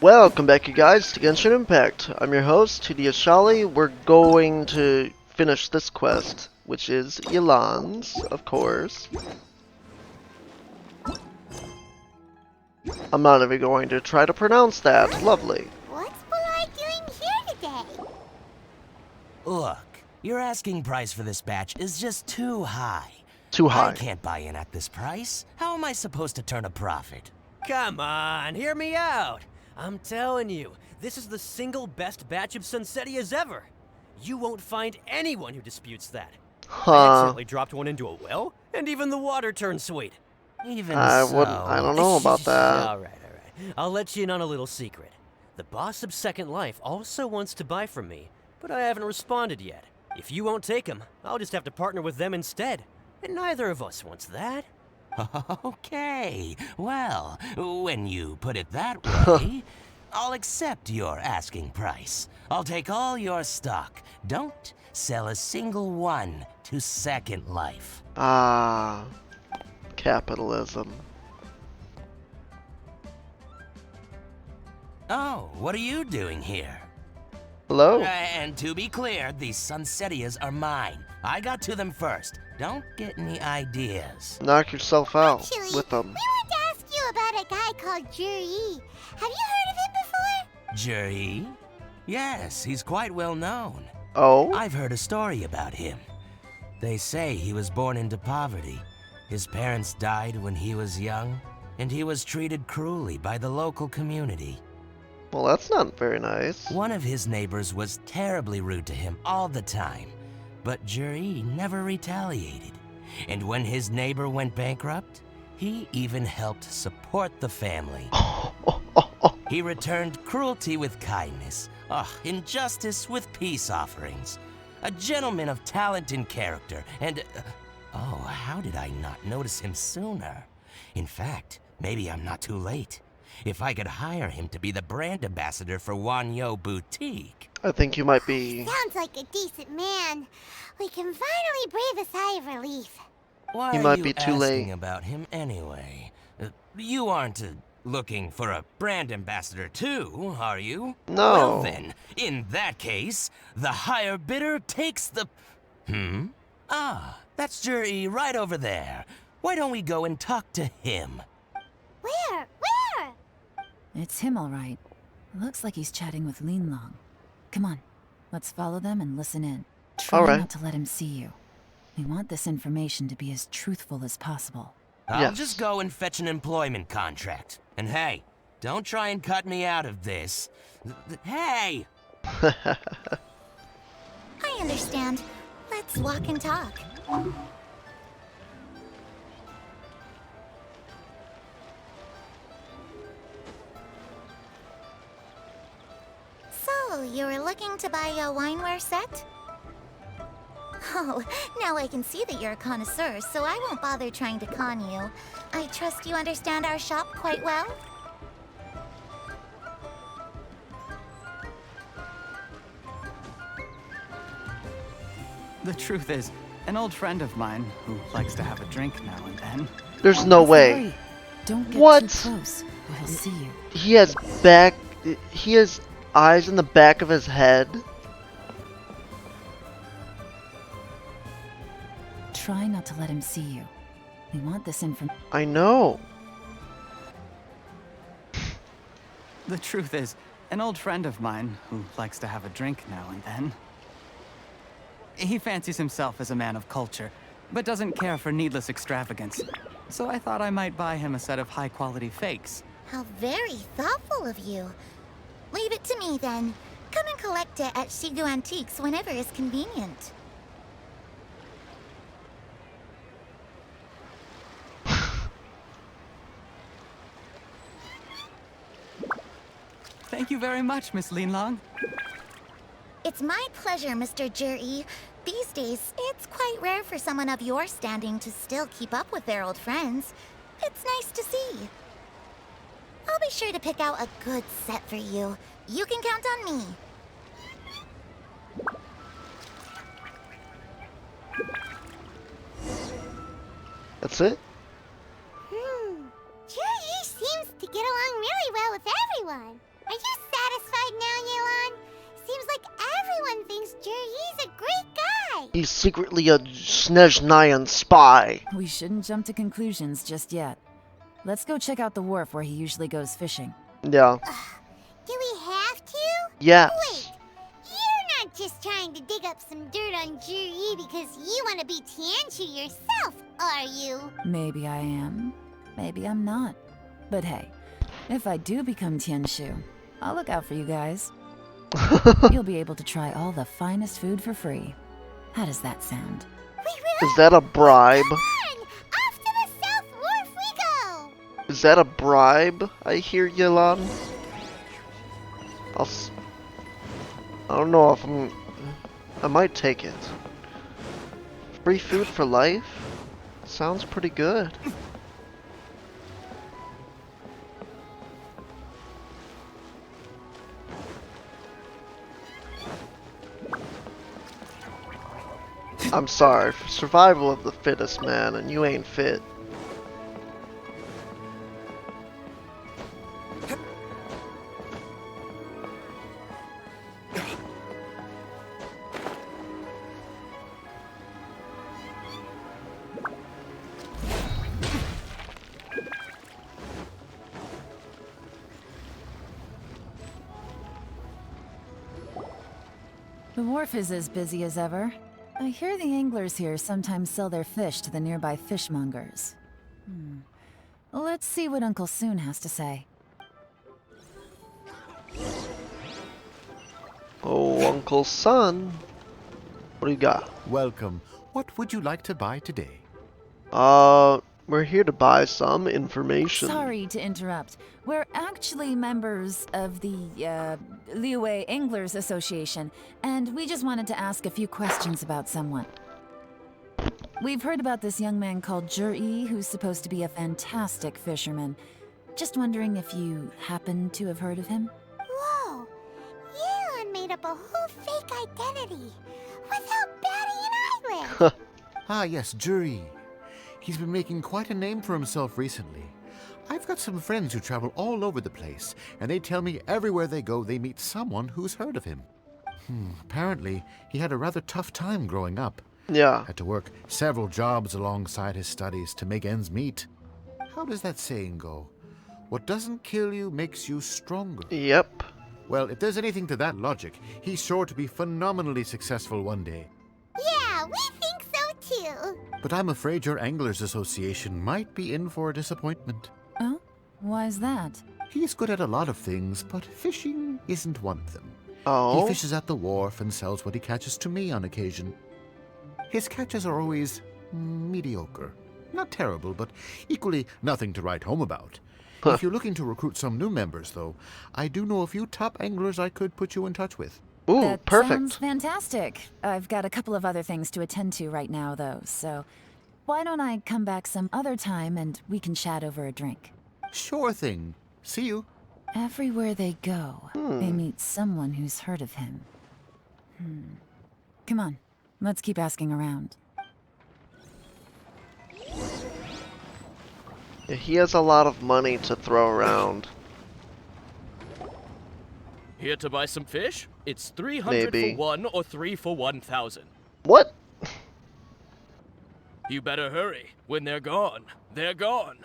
Welcome back, you guys, to Genshin Impact. I'm your host, T.D. Ashali. We're going to finish this quest, which is Yelan's, of course. I'm not even going to try to pronounce that. Lovely. What's Polite doing here today? Look, your asking price for this batch is just too high. Too high. I can't buy in at this price. How am I supposed to turn a profit? Come on, hear me out. I'm telling you, this is the single best batch of Sunsetias ever. You won't find anyone who disputes that. I accidentally dropped one into a well, and even the water turned sweet. Even I so... I don't know about that. All right. I'll let you in on a little secret. The boss of Second Life also wants to buy from me, but I haven't responded yet. If you won't take him, I'll just have to partner with them instead. And neither of us wants that. Okay, well, when you put it that way, I'll accept your asking price. I'll take all your stock. Don't sell a single one to Second Life. Ah, capitalism. Oh, what are you doing here? Hello? And to be clear, these Sunsetias are mine. I got to them first. Don't get any ideas. Knock yourself out Actually, with them. we want to ask you about a guy called Juri. Have you heard of him before? Juri? Yes, he's quite well known. Oh? I've heard a story about him. They say he was born into poverty. His parents died when he was young, and he was treated cruelly by the local community. Well, that's not very nice. One of his neighbors was terribly rude to him all the time, but Juri never retaliated. And when his neighbor went bankrupt, he even helped support the family. He returned cruelty with kindness, injustice with peace offerings. A gentleman of talent and character, and... oh, how did I not notice him sooner? In fact, maybe I'm not too late. If I could hire him to be the brand ambassador for Wanyo Boutique. I think you might be... Sounds like a decent man. We can finally breathe a sigh of relief. Why He are might you be too asking late. about him anyway? You aren't looking for a brand ambassador too, are you? No. Well then, in that case, the higher bidder takes the... Ah, that's Juri right over there. Why don't we go and talk to him? Where? It's him, all right. Looks like he's chatting with Yelan. Come on, let's follow them and listen in. Try All right. not to let him see you. We want this information to be as truthful as possible. I'll Yes. just go and fetch an employment contract. And hey, don't try and cut me out of this. Hey! I understand. Let's walk and talk. So, you were looking to buy a wineware set? Oh, now I can see that you're a connoisseur, so I won't bother trying to con you. I trust you understand our shop quite well? The truth is, an old friend of mine who likes to have a drink now and then. There's no way. Hurry. Don't get What? too close, or he'll see you. He has eyes in the back of his head. Try not to let him see you. We want this information. I know. The truth is, an old friend of mine who likes to have a drink now and then. He fancies himself as a man of culture, but doesn't care for needless extravagance. So I thought I might buy him a set of high-quality fakes. How very thoughtful of you. Leave it to me, then. Come and collect it at Shigu Antiques whenever is convenient. Thank you very much, Miss Yelan. It's my pleasure, Mr. Juri. These days, it's quite rare for someone of your standing to still keep up with their old friends. It's nice to see. I'll be sure to pick out a good set for you. You can count on me. That's it? Juri seems to get along really well with everyone. Are you He's secretly a Snezhnayan spy. We shouldn't jump to conclusions just yet. Let's go check out the wharf where he usually goes fishing. Yeah. Do we have to? Yes. Wait, you're not just trying to dig up some dirt on Juri because you want to be Tianshu yourself, are you? Maybe I am. Maybe I'm not. But hey, if I do become Tianshu, I'll look out for you guys. You'll be able to try all the finest food for free. How does that sound? We will. Is that a bribe? Come on! Off to the South Wharf we go! Is that a bribe? I hear, Yelan. I don't know if I might take it. Free food for life? Sounds pretty good. I'm sorry, survival of the fittest, man, and you ain't fit. The wharf is as busy as ever. I hear the anglers here sometimes sell their fish to the nearby fishmongers. Let's see what Uncle Soon has to say. Oh, Uncle Son. What do you got? Welcome. What would you like to buy today? We're here to buy some information. Sorry to interrupt. We're actually members of the, Liyue Anglers Association, and we just wanted to ask a few questions about someone. We've heard about this young man called Juri, who's supposed to be a fantastic fisherman. Just wondering if you happen to have heard of him? Whoa! Yelan made up a whole fake identity without batting an eyelid! Ah, yes, Juri. He's been making quite a name for himself recently. I've got some friends who travel all over the place, and they tell me everywhere they go they meet someone who's heard of him. Apparently, he had a rather tough time growing up. Yeah. Had to work several jobs alongside his studies to make ends meet. How does that saying go? What doesn't kill you makes you stronger. Yep. Well, if there's anything to that logic, he's sure to be phenomenally successful one day. Yeah, we think so too! But I'm afraid your Anglers Association might be in for a disappointment. Oh? Why's that? He's good at a lot of things, but fishing isn't one of them. Oh. He fishes at the wharf and sells what he catches to me on occasion. His catches are always mediocre. Not terrible, but equally nothing to write home about. If you're looking to recruit some new members, though, I do know a few top anglers I could put you in touch with. Ooh, That perfect. sounds fantastic. I've got a couple of other things to attend to right now, though, so why don't I come back some other time and we can chat over a drink? Sure thing. See you. Everywhere they go, they meet someone who's heard of him. Come on, let's keep asking around. Yeah, he has a lot of money to throw around. Here to buy some fish? It's 300 Maybe. for one or 3 for 1,000. What? You better hurry. When they're gone, they're gone.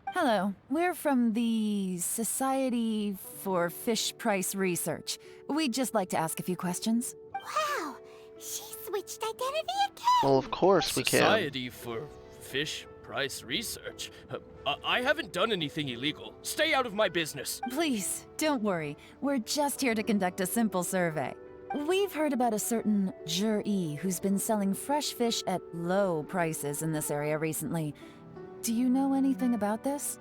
Hello, we're from the Society for Fish Price Research. We'd just like to ask a few questions. Wow! She switched identity again! Well, of course we can. Society for Fish Price Research. I haven't done anything illegal. Stay out of my business. Please, don't worry. We're just here to conduct a simple survey. We've heard about a certain Juri who's been selling fresh fish at low prices in this area recently. Do you know anything about this?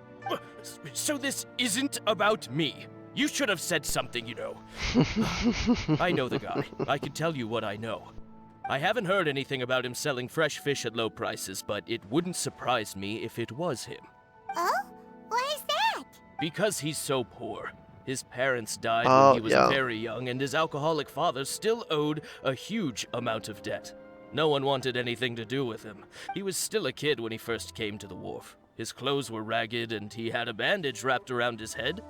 So this isn't about me. You should have said something, you know. I know the guy. I can tell you what I know. I haven't heard anything about him selling fresh fish at low prices, but it wouldn't surprise me if it was him. Oh? Why is that? Because he's so poor. His parents died Oh, when he was yeah. very young, and his alcoholic father still owed a huge amount of debt. No one wanted anything to do with him. He was still a kid when he first came to the wharf. His clothes were ragged, and he had a bandage wrapped around his head.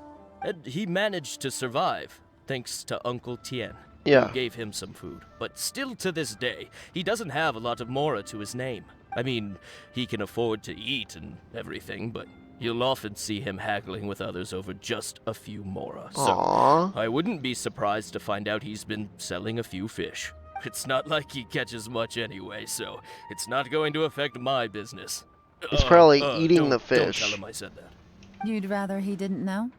And he managed to survive, thanks to Uncle Tien. Yeah. who gave him some food, but still to this day, he doesn't have a lot of mora to his name. I mean, he can afford to eat and everything, but you'll often see him haggling with others over just a few mora. So, Aww. I wouldn't be surprised to find out he's been selling a few fish. It's not like he catches much anyway, so it's not going to affect my business. He's probably eating the Don't tell fish. him I said that. You'd rather he didn't know?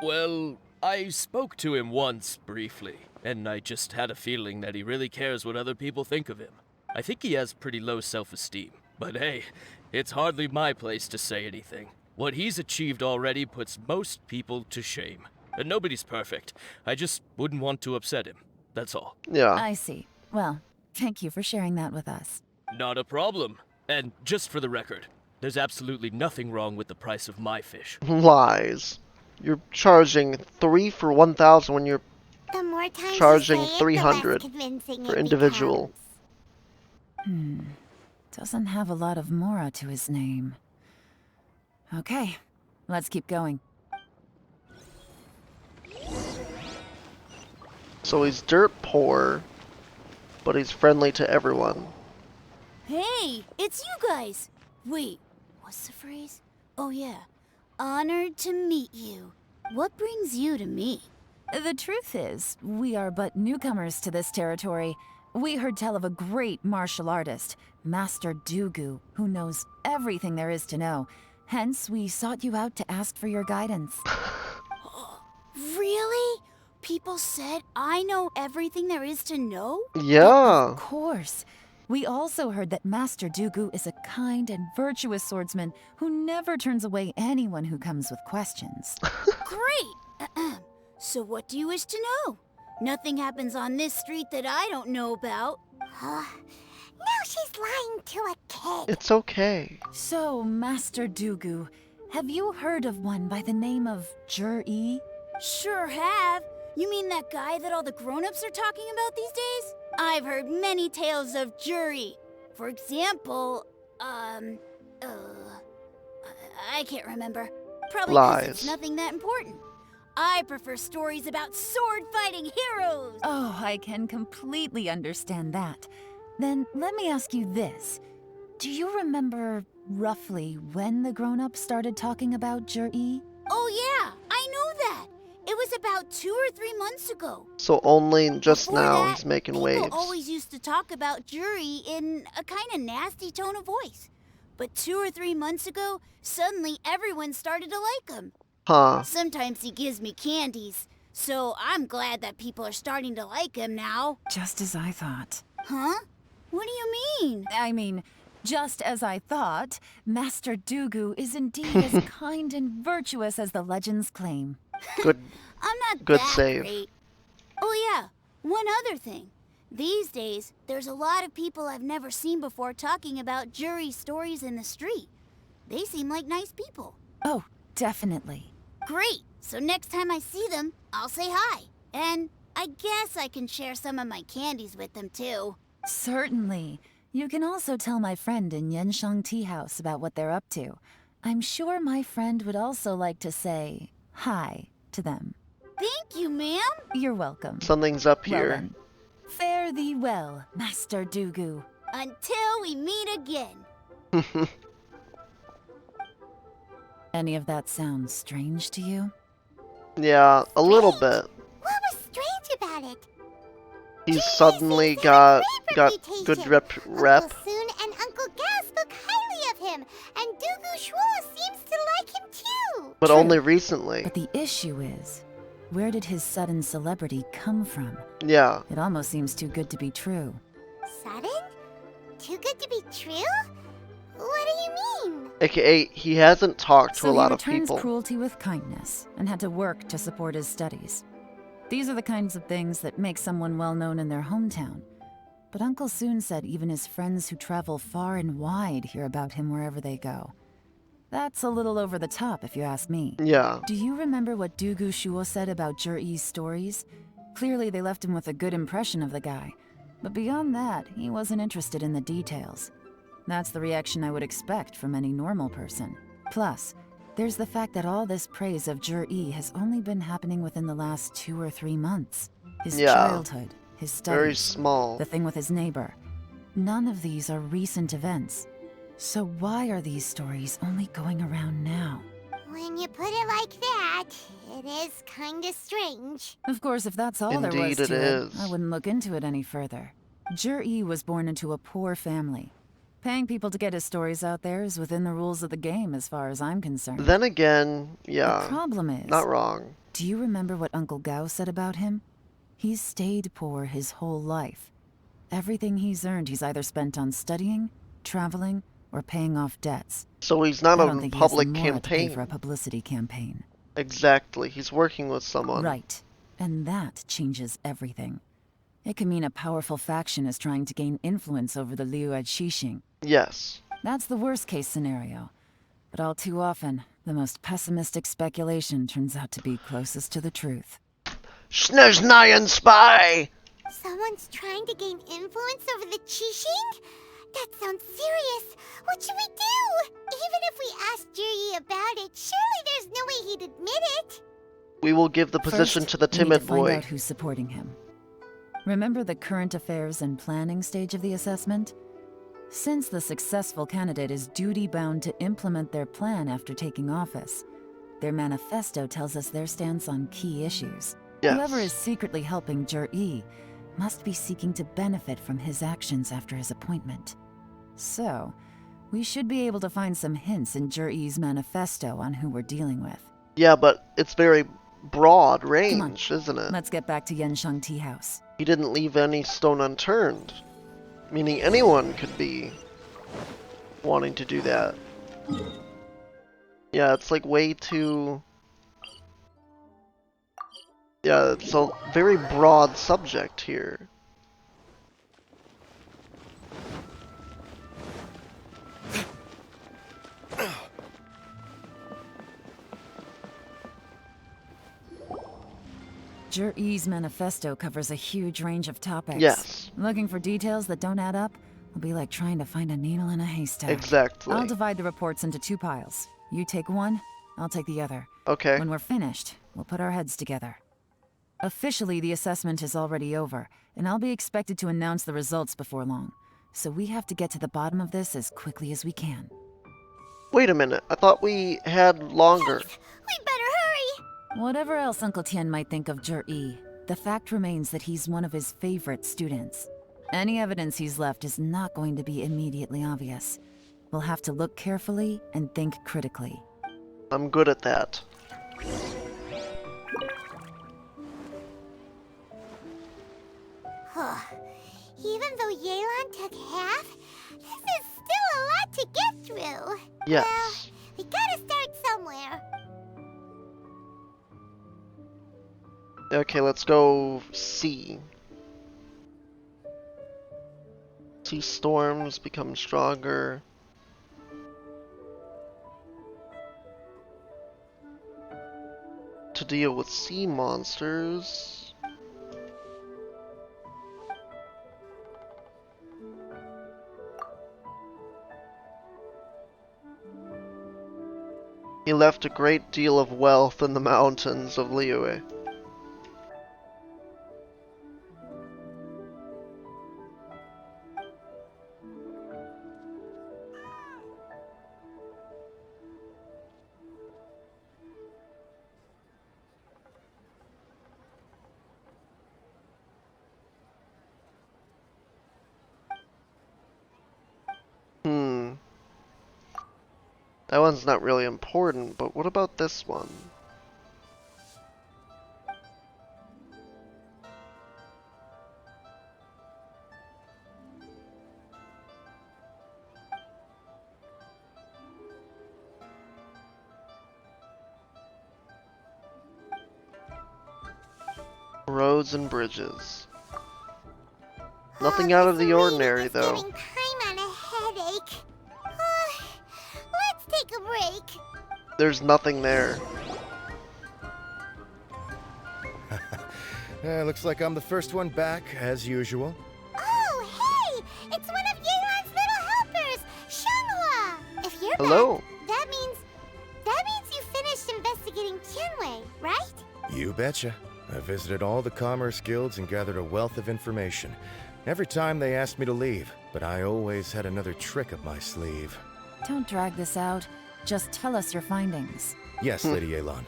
Well, I spoke to him once, briefly, and I just had a feeling that he really cares what other people think of him. I think he has pretty low self-esteem, but hey, it's hardly my place to say anything. What he's achieved already puts most people to shame. And nobody's perfect. I just wouldn't want to upset him. That's all. Yeah. I see. Well, thank you for sharing that with us. Not a problem. And just for the record, there's absolutely nothing wrong with the price of my fish. Lies. You're charging 3 for 1,000 when you're The more times charging you say it, 300 the less convincing for it individual. becomes. Doesn't have a lot of mora to his name. Okay, let's keep going. So he's dirt poor, but he's friendly to everyone. Hey, it's you guys! Wait, what's the phrase? Oh yeah, honored to meet you. What brings you to me? The truth is, we are but newcomers to this territory. We heard tell of a great martial artist, Master Dugu, who knows everything there is to know. Hence, we sought you out to ask for your guidance. Really? People said I know everything there is to know? Yeah. Of course. We also heard that Master Dugu is a kind and virtuous swordsman who never turns away anyone who comes with questions. Great! So what do you wish to know? Nothing happens on this street that I don't know about. Now she's lying to a kid. It's okay. So, Master Dugu, have you heard of one by the name of Jur-E? Sure have. You mean that guy that all the grown-ups are talking about these days? I've heard many tales of jury. For example, I can't remember. Probably 'cause Lies. it's nothing that important. I prefer stories about sword-fighting heroes. Oh, I can completely understand that. Then let me ask you this. Do you remember roughly when the grown-ups started talking about Jur-E? Oh yeah, I know that. It was about 2 or 3 months ago. So only just Before now that, he's making people waves. always used to talk about jury in a kind of nasty tone of voice. But 2 or 3 months ago, suddenly everyone started to like him. Huh. Sometimes he gives me candies, so I'm glad that people are starting to like him now. Just as I thought. Huh? What do you mean? I mean, just as I thought, Master Dugu is indeed as kind and virtuous as the legends claim. Good. I'm not Good that save. great. Oh yeah, one other thing. These days, there's a lot of people I've never seen before talking about jury stories in the street. They seem like nice people. Oh, definitely. Great! So next time I see them, I'll say hi. And I guess I can share some of my candies with them too. Certainly. You can also tell my friend in Yenshan Tea House about what they're up to. I'm sure my friend would also like to say hi to them. Thank you, ma'am. You're welcome. Something's up Well here. then, fare thee well, Master Dugu. Until we meet again. Any of that sound strange to you? Yeah, a little bit. What was strange about it? He's suddenly got good rep. Uncle Soon and Uncle Gas spoke highly of him, and Dugu Shuo seems to like him too. But True. only recently. But the issue is, where did his sudden celebrity come from? Yeah. It almost seems too good to be true. Sudden? Too good to be true? What do you mean? AKA, he hasn't talked to So a lot he of returns people. cruelty with kindness and had to work to support his studies. These are the kinds of things that make someone well known in their hometown. But Uncle Soon said even his friends who travel far and wide hear about him wherever they go. That's a little over the top, if you ask me. Yeah. Do you remember what Dugu Shuo said about Jur-E's stories? Clearly they left him with a good impression of the guy. But beyond that, he wasn't interested in the details. That's the reaction I would expect from any normal person. Plus, there's the fact that all this praise of Jur-E has only been happening within the last 2 or 3 months. His Yeah. childhood, his studies, Very small. the thing with his neighbor. None of these are recent events. So why are these stories only going around now? When you put it like that, it is kinda strange. Of course, if that's all there Indeed was it to is. I wouldn't look into it any further. Jur-E was born into a poor family. Paying people to get his stories out there is within the rules of the game as far as I'm concerned. Then again, The yeah, problem is, not wrong. do you remember what Uncle Gao said about him? He's stayed poor his whole life. Everything he's earned he's either spent on studying, traveling, or paying off debts. So he's not I don't on think public he has the moral to pay for a campaign. publicity campaign. Exactly, he's working with someone. Right. And that changes everything. It can mean a powerful faction is trying to gain influence over the Liu Xixing. Yes. That's the worst case scenario. But all too often, the most pessimistic speculation turns out to be closest to the truth. Schneznayan spy! Someone's trying to gain influence over the Qixing? That sounds serious. What should we do? Even if we asked Jiri about it, surely there's no way he'd admit it. We will give the position First, to the we need timid to find boy. out who's supporting him. Remember the current affairs and planning stage of the assessment? Since the successful candidate is duty-bound to implement their plan after taking office, their manifesto tells us their stance on key issues. Yes. Whoever is secretly helping Jur-E must be seeking to benefit from his actions after his appointment. So, we should be able to find some hints in Jur-E's manifesto on who we're dealing with. Yeah, but it's very broad Come on, range, isn't it? let's get back to Yenshang Tea House. He didn't leave any stone unturned. Meaning anyone could be wanting to do that. Yeah, it's like way too... Yeah, it's a very broad subject here. Jur-E's manifesto covers a huge range of topics. Yes. Looking for details that don't add up will be like trying to find a needle in a haystack. Exactly. I'll divide the reports into 2 piles. You take one, I'll take the other. Okay. When we're finished, we'll put our heads together. Officially, the assessment is already over, and I'll be expected to announce the results before long. So we have to get to the bottom of this as quickly as we can. Wait a minute, I thought we had longer. We better hurry. Whatever else Uncle Tian might think of Jur-E, the fact remains that he's one of his favorite students. Any evidence he's left is not going to be immediately obvious. We'll have to look carefully and think critically. I'm good at that. Even though Yelan took half, this is still a lot to get through. Yes. Well, we gotta start somewhere. Okay, let's go see. Sea storms become stronger. To deal with sea monsters. He left a great deal of wealth in the mountains of Liyue. That one's not really important, but what about this one? Roads and bridges. Nothing out of the ordinary, though. Getting time on a headache. Let's take a break. There's nothing there. Looks like I'm the first one back, as usual. Oh, hey! It's one of Yelan's little helpers, Shanghua. If you're Hello. back, that means you finished investigating Tianwei, right? You betcha. I visited all the commerce guilds and gathered a wealth of information. Every time they asked me to leave, but I always had another trick up my sleeve. Don't drag this out. Just tell us your findings. Yes, Lady Yelan.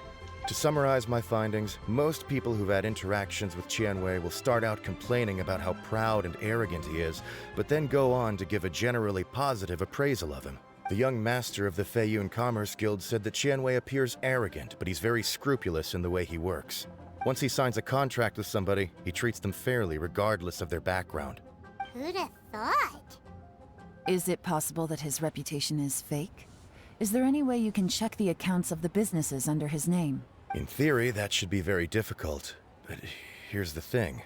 To summarize my findings, most people who've had interactions with Qianwei will start out complaining about how proud and arrogant he is, but then go on to give a generally positive appraisal of him. The young master of the Feiyun Commerce Guild said that Qianwei appears arrogant, but he's very scrupulous in the way he works. Once he signs a contract with somebody, he treats them fairly regardless of their background. Who'd have thought? Is it possible that his reputation is fake? Is there any way you can check the accounts of the businesses under his name? In theory, that should be very difficult. But here's the thing.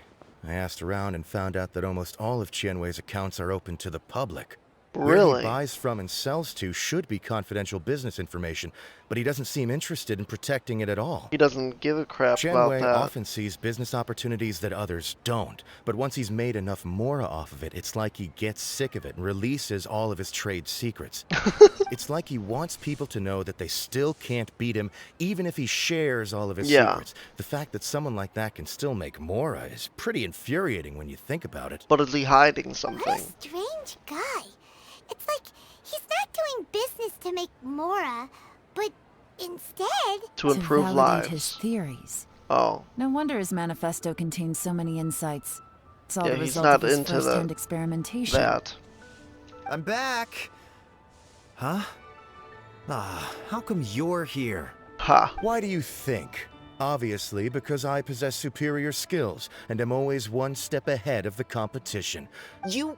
I asked around and found out that almost all of Qianwei's accounts are open to the public. Where Really? he buys from and sells to should be confidential business information, but he doesn't seem interested in protecting it at all. He doesn't give a crap about Qianwei that. often sees business opportunities that others don't, but once he's made enough mora off of it, it's like he gets sick of it and releases all of his trade secrets. It's like he wants people to know that they still can't beat him, even if he shares all of his secrets. The fact that someone like that can still make mora is pretty infuriating when you think about it. But is he hiding What a something? strange guy. It's like he's not doing business to make mora, but instead... To improve validate his lives. theories. Oh, No wonder his manifesto contains so many insights. It's all Yeah, the he's result not of his into first-hand experimentation. that. I'm back! Huh? Ah, how come you're here? Ha. Why do you think? Obviously, because I possess superior skills and am always one step ahead of the competition. You...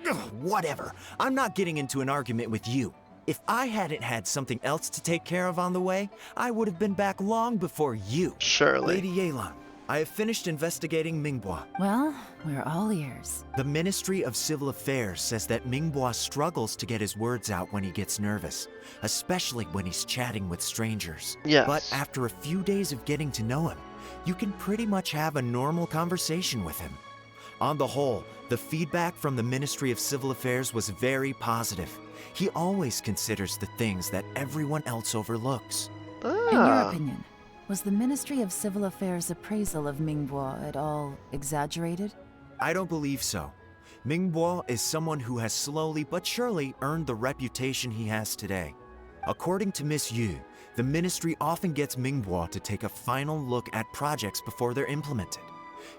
Ugh, whatever. I'm not getting into an argument with you. If I hadn't had something else to take care of on the way, I would have been back long before you. Surely. Lady Yelan, I have finished investigating Mingbua. Well, we're all ears. The Ministry of Civil Affairs says that Mingbua struggles to get his words out when he gets nervous, especially when he's chatting with strangers. Yes. But after a few days of getting to know him, you can pretty much have a normal conversation with him. On the whole, the feedback from the Ministry of Civil Affairs was very positive. He always considers the things that everyone else overlooks. In your Ah. opinion, was the Ministry of Civil Affairs' appraisal of Mingbua at all exaggerated? I don't believe so. Mingbua is someone who has slowly but surely earned the reputation he has today. According to Miss Yu, the Ministry often gets Mingbua to take a final look at projects before they're implemented.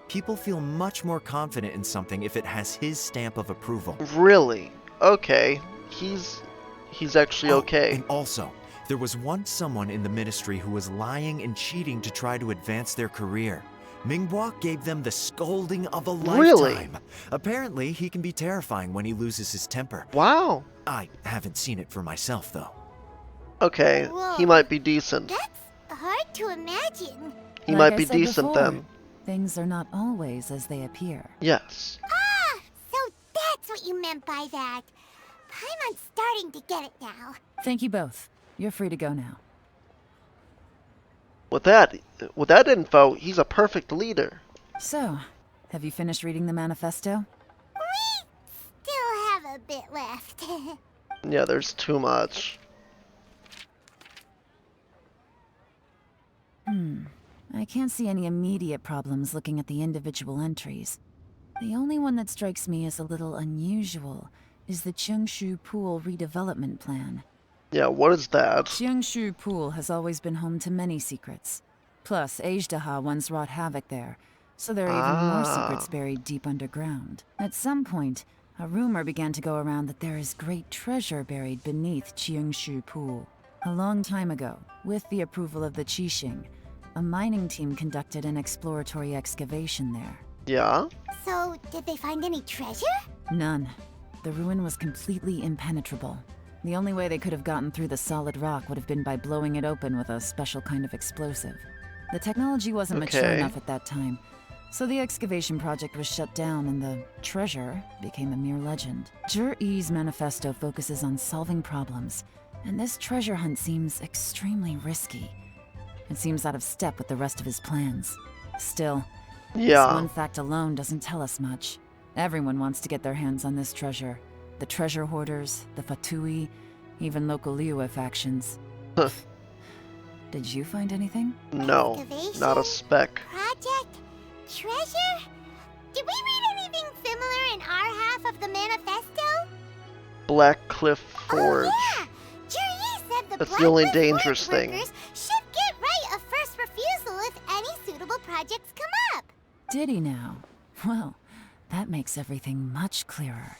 People feel much more confident in something if it has his stamp of approval. Really? Okay. He's actually Oh, okay. And also, there was once someone in the Ministry who was lying and cheating to try to advance their career. Mingbua gave them the scolding of a lifetime. Really? Apparently, he can be terrifying when he loses his temper. Wow. I haven't seen it for myself, though. Okay. He Whoa. might be decent. That's hard to imagine. He Like might I be said decent before, then. Things are not always as they appear. Yes. Ah, so that's what you meant by that. I'm starting to get it now. Thank you both. You're free to go now. With that info, he's a perfect leader. So, have you finished reading the manifesto? We still have a bit left. Yeah, there's too much. I can't see any immediate problems looking at the individual entries. The only one that strikes me as a little unusual is the Cheongshu Pool redevelopment plan. Yeah, what is that? Cheongshu Pool has always been home to many secrets. Plus, Ajdaha once wrought havoc there, so there are even more secrets buried deep underground. At some point, a rumor began to go around that there is great treasure buried beneath Cheongshu Pool. A long time ago, with the approval of the Qixing, a mining team conducted an exploratory excavation there. Yeah? So, did they find any treasure? None. The ruin was completely impenetrable. The only way they could have gotten through the solid rock would have been by blowing it open with a special kind of explosive. The technology wasn't mature Okay. enough at that time, so the excavation project was shut down and the treasure became a mere legend. Jur-E's manifesto focuses on solving problems, and this treasure hunt seems extremely risky. It seems out of step with the rest of his plans. Still, this Yeah. one fact alone doesn't tell us much. Everyone wants to get their hands on this treasure. The treasure hoarders, the Fatui, even local Liyue factions. Did you find anything? No, not a speck. Project Treasure? Did we read anything similar in our half of the manifesto? Black Cliff Forge. Oh, yeah! Juri said the That's the only Black dangerous Forge thing. workers should get right of first refusal if any suitable projects come up. Did he now? Well, that makes everything much clearer.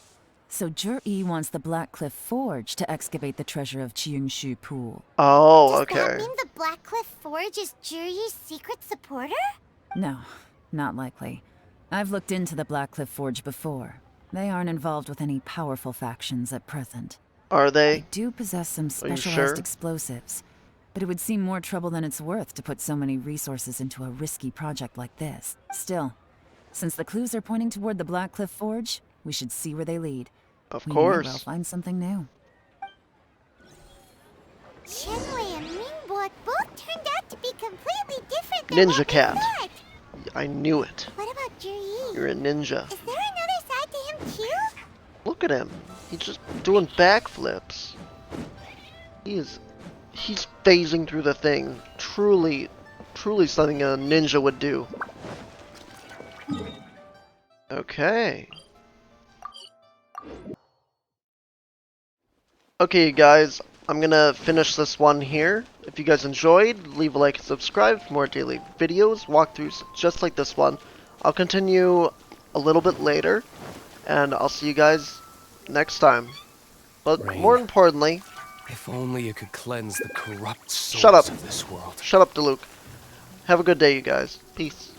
So Jur-E wants the Black Cliff Forge to excavate the treasure of Chiungshu Pool. Oh, Does okay. that mean the Black Cliff Forge is Juri's secret supporter? No, not likely. I've looked into the Black Cliff Forge before. They aren't involved with any powerful factions at present. Are They they? do possess some Are you specialized sure? explosives, but it would seem more trouble than it's worth to put so many resources into a risky project like this. Still, since the clues are pointing toward the Black Cliff Forge, we should see where they lead. Of We may well course. find something new. Chenwei and Mingbo both turned out to be completely different than Ninja what Cat. we thought. I knew it. What about Juri? You're a ninja. Is there another side to him too? Look at him. He's just doing backflips. He's phasing through the thing. Truly something a ninja would do. Okay. Okay, guys. I'm gonna finish this one here. If you guys enjoyed, leave a like and subscribe for more daily videos, walkthroughs just like this one. I'll continue a little bit later, and I'll see you guys next time. But Rain. more importantly, If only you could cleanse the corrupt souls Shut up. of this world. shut up, Diluc. Have a good day, you guys. Peace.